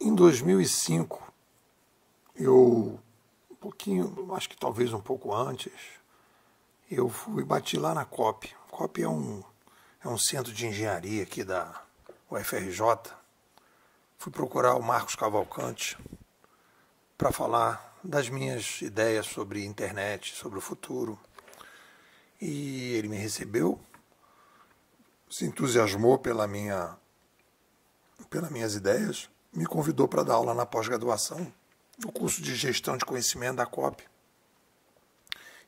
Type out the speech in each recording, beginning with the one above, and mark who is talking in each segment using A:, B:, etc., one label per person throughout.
A: Em 2005, eu, um pouquinho, acho que talvez um pouco antes, eu bati lá na COP. A COP é um centro de engenharia aqui da UFRJ. Fui procurar o Marcos Cavalcante para falar das minhas ideias sobre internet, sobre o futuro. E ele me recebeu, se entusiasmou pelas minhas ideias, me convidou para dar aula na pós-graduação do curso de Gestão de Conhecimento da COP.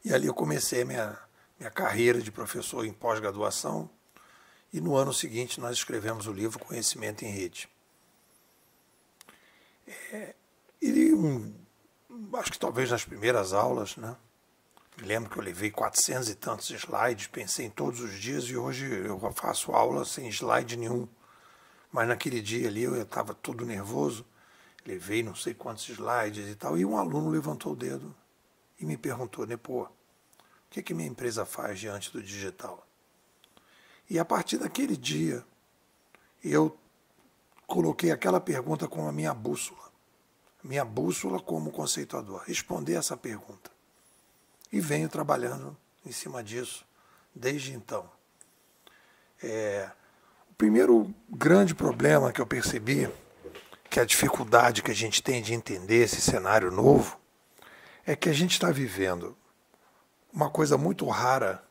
A: E ali eu comecei minha carreira de professor em pós-graduação, e no ano seguinte nós escrevemos o livro Conhecimento em Rede. Acho que talvez nas primeiras aulas, né? Me lembro que eu levei 400 e tantos slides, pensei em todos os dias, e hoje eu faço aula sem slide nenhum. Mas naquele dia ali eu estava todo nervoso, levei não sei quantos slides e tal, e um aluno levantou o dedo e me perguntou: Nepô, o que minha empresa faz diante do digital? E a partir daquele dia, eu coloquei aquela pergunta como a minha bússola como conceituador, responder essa pergunta. E venho trabalhando em cima disso desde então. O primeiro grande problema que eu percebi, que é a dificuldade que a gente tem de entender esse cenário novo, é que a gente está vivendo uma coisa muito rara,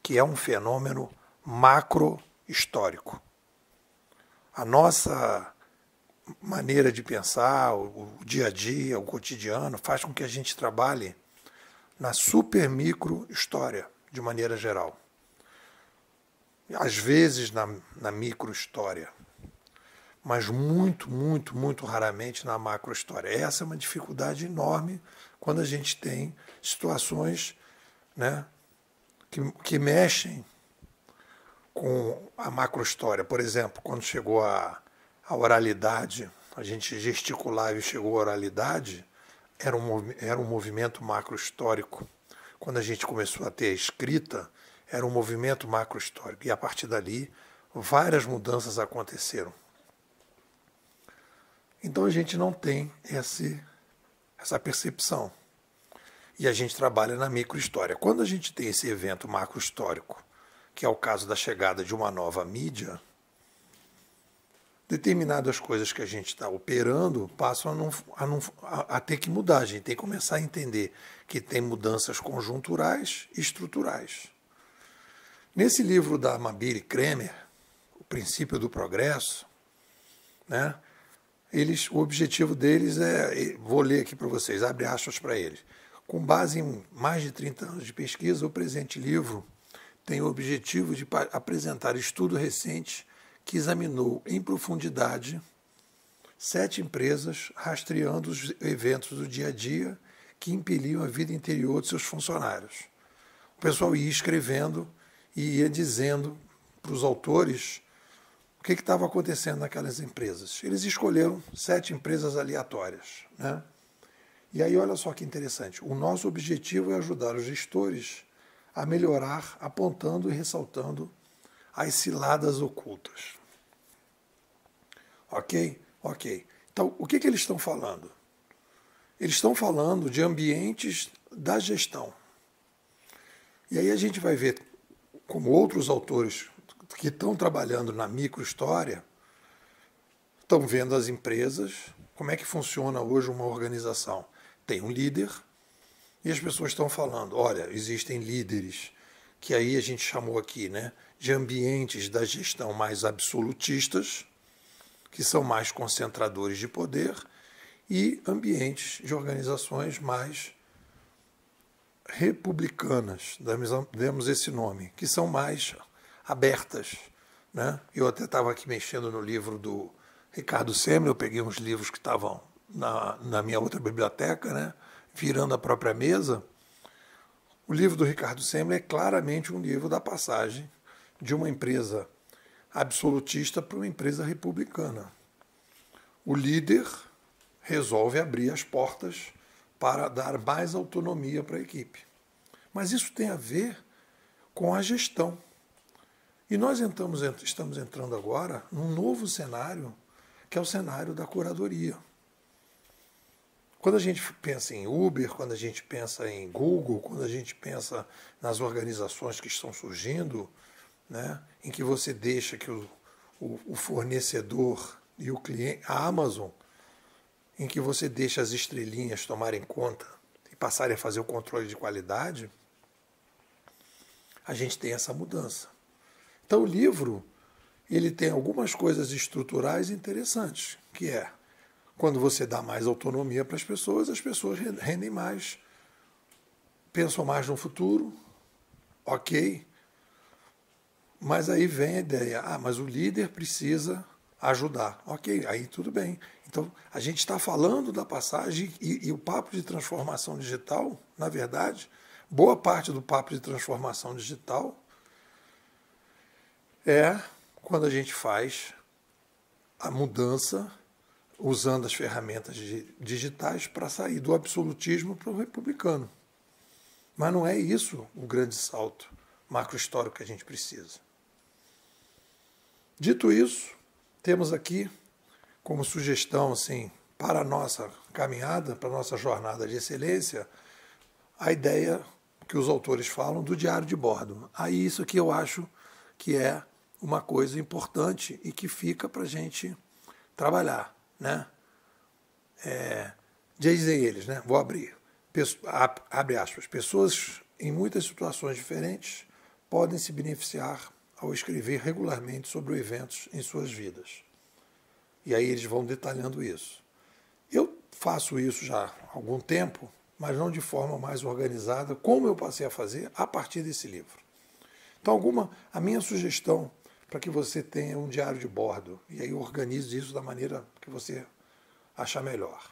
A: que é um fenômeno macro-histórico. A nossa maneira de pensar, o dia a dia, o cotidiano, faz com que a gente trabalhe na super-micro-história, de maneira geral. Às vezes na micro-história, mas muito, muito, muito raramente na macro-história. Essa é uma dificuldade enorme quando a gente tem situações, né, que mexem com a macro-história. Por exemplo, quando chegou a oralidade, a gente gesticulava e chegou à oralidade, era um movimento macro-histórico. Quando a gente começou a ter a escrita, era um movimento macro-histórico. E a partir dali, várias mudanças aconteceram. Então a gente não tem essa percepção. E a gente trabalha na micro-história. Quando a gente tem esse evento macro-histórico, que é o caso da chegada de uma nova mídia, determinadas coisas que a gente está operando passam a ter que mudar. A gente tem que começar a entender que tem mudanças conjunturais e estruturais. Nesse livro da Mabiri Kremer, O Princípio do Progresso, né, o objetivo deles vou ler aqui para vocês, abre aspas para eles. Com base em mais de 30 anos de pesquisa, o presente livro tem o objetivo de apresentar estudo recente que examinou em profundidade 7 empresas rastreando os eventos do dia a dia que impeliam a vida interior de seus funcionários. O pessoal ia escrevendo e ia dizendo para os autores o que estava acontecendo naquelas empresas. Eles escolheram 7 empresas aleatórias, né? E aí olha só que interessante, o nosso objetivo é ajudar os gestores a melhorar, apontando e ressaltando as ciladas ocultas. Ok? Ok. Então, o que eles estão falando? Eles estão falando de ambientes da gestão. E aí a gente vai ver como outros autores que estão trabalhando na microhistória estão vendo as empresas, como é que funciona hoje uma organização. Tem um líder e as pessoas estão falando, olha, existem líderes, que aí a gente chamou aqui, né, de ambientes da gestão mais absolutistas, que são mais concentradores de poder, e ambientes de organizações mais republicanas, demos esse nome, que são mais abertas, né? Eu até estava aqui mexendo no livro do Ricardo Semler, eu peguei uns livros que estavam na minha outra biblioteca, né, virando a própria mesa. O livro do Ricardo Semler é claramente um livro da passagem de uma empresa absolutista para uma empresa republicana. O líder resolve abrir as portas para dar mais autonomia para a equipe. Mas isso tem a ver com a gestão. E nós estamos entrando agora num novo cenário que é o cenário da curadoria. Quando a gente pensa em Uber, quando a gente pensa em Google, quando a gente pensa nas organizações que estão surgindo, né, em que você deixa que o fornecedor e o cliente, a Amazon, em que você deixa as estrelinhas tomarem conta e passarem a fazer o controle de qualidade, a gente tem essa mudança. Então o livro, ele tem algumas coisas estruturais interessantes, que é, quando você dá mais autonomia para as pessoas rendem mais, pensam mais no futuro, ok, mas aí vem a ideia, mas o líder precisa ajudar, ok, aí tudo bem. Então, a gente está falando da passagem e o papo de transformação digital, na verdade, boa parte do papo de transformação digital é quando a gente faz a mudança usando as ferramentas digitais para sair do absolutismo para o republicano. Mas não é isso o grande salto macrohistórico que a gente precisa. Dito isso, temos aqui como sugestão assim, para a nossa caminhada, para a nossa jornada de excelência, a ideia que os autores falam do diário de bordo. Aí isso aqui eu acho que é uma coisa importante e que fica para a gente trabalhar, né? Dizem eles, né? Vou abrir. Abre aspas. Pessoas em muitas situações diferentes podem se beneficiar ao escrever regularmente sobre eventos em suas vidas. E aí eles vão detalhando isso. Eu faço isso já há algum tempo, mas não de forma mais organizada, como eu passei a fazer a partir desse livro. Então, a minha sugestão para que você tenha um diário de bordo, e aí organize isso da maneira que você achar melhor.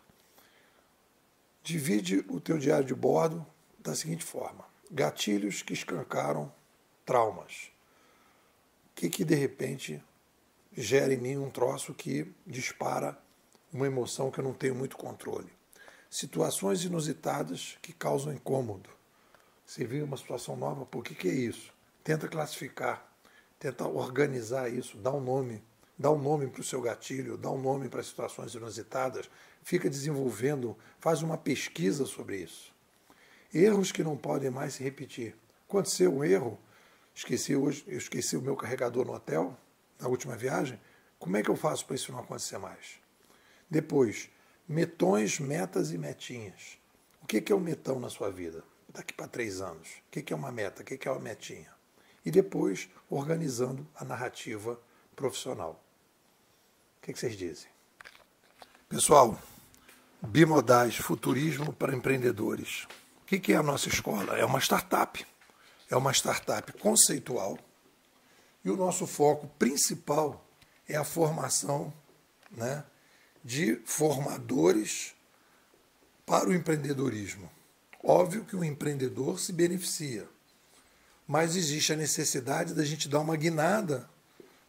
A: Divide o teu diário de bordo da seguinte forma: gatilhos que escancaram traumas. O que de repente gera em mim um troço que dispara uma emoção que eu não tenho muito controle. Situações inusitadas que causam incômodo. Você viu uma situação nova, por que é isso? Tenta classificar, tenta organizar isso, dá um nome para o seu gatilho, dá um nome para as situações inusitadas, fica desenvolvendo, faz uma pesquisa sobre isso. Erros que não podem mais se repetir. Aconteceu um erro, eu esqueci o meu carregador no hotel, na última viagem, como é que eu faço para isso não acontecer mais? Depois, metões, metas e metinhas. O que é um metão na sua vida? Daqui para 3 anos. O que é uma meta? O que é uma metinha? E depois, organizando a narrativa profissional. O que vocês dizem? Pessoal, Bimodais, futurismo para empreendedores. O que é a nossa escola? É uma startup. É uma startup conceitual. E o nosso foco principal é a formação, né, de formadores para o empreendedorismo. Óbvio que o empreendedor se beneficia, mas existe a necessidade da gente dar uma guinada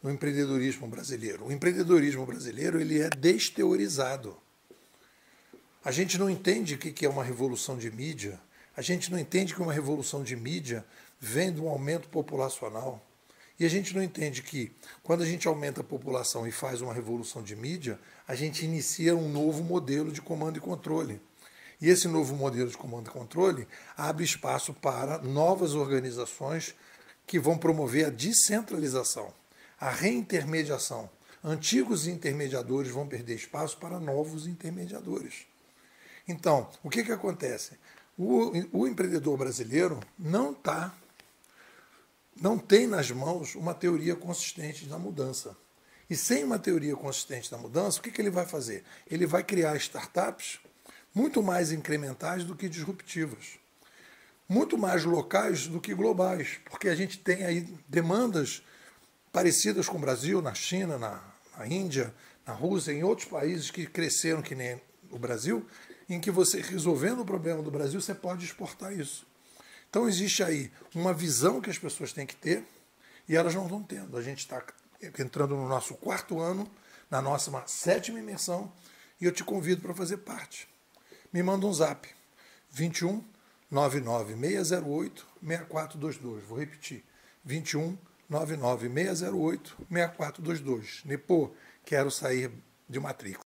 A: no empreendedorismo brasileiro. O empreendedorismo brasileiro ele é desteorizado. A gente não entende o que é uma revolução de mídia, a gente não entende que uma revolução de mídia vem de um aumento populacional. E a gente não entende que, quando a gente aumenta a população e faz uma revolução de mídia, a gente inicia um novo modelo de comando e controle. E esse novo modelo de comando e controle abre espaço para novas organizações que vão promover a descentralização, a reintermediação. Antigos intermediadores vão perder espaço para novos intermediadores. Então, o que acontece? O empreendedor brasileiro não tem nas mãos uma teoria consistente da mudança. E sem uma teoria consistente da mudança, o que ele vai fazer? Ele vai criar startups muito mais incrementais do que disruptivas, muito mais locais do que globais, porque a gente tem aí demandas parecidas com o Brasil, na China, na Índia, na Rússia, em outros países que cresceram que nem o Brasil, em que você, resolvendo o problema do Brasil, você pode exportar isso. Então existe aí uma visão que as pessoas têm que ter e elas não estão tendo. A gente está entrando no nosso 4º ano, na nossa 7ª imersão, e eu te convido para fazer parte. Me manda um zap, 21 99 608 6422. Vou repetir, 21 99 608 6422. Nepô, quero sair de Matrix.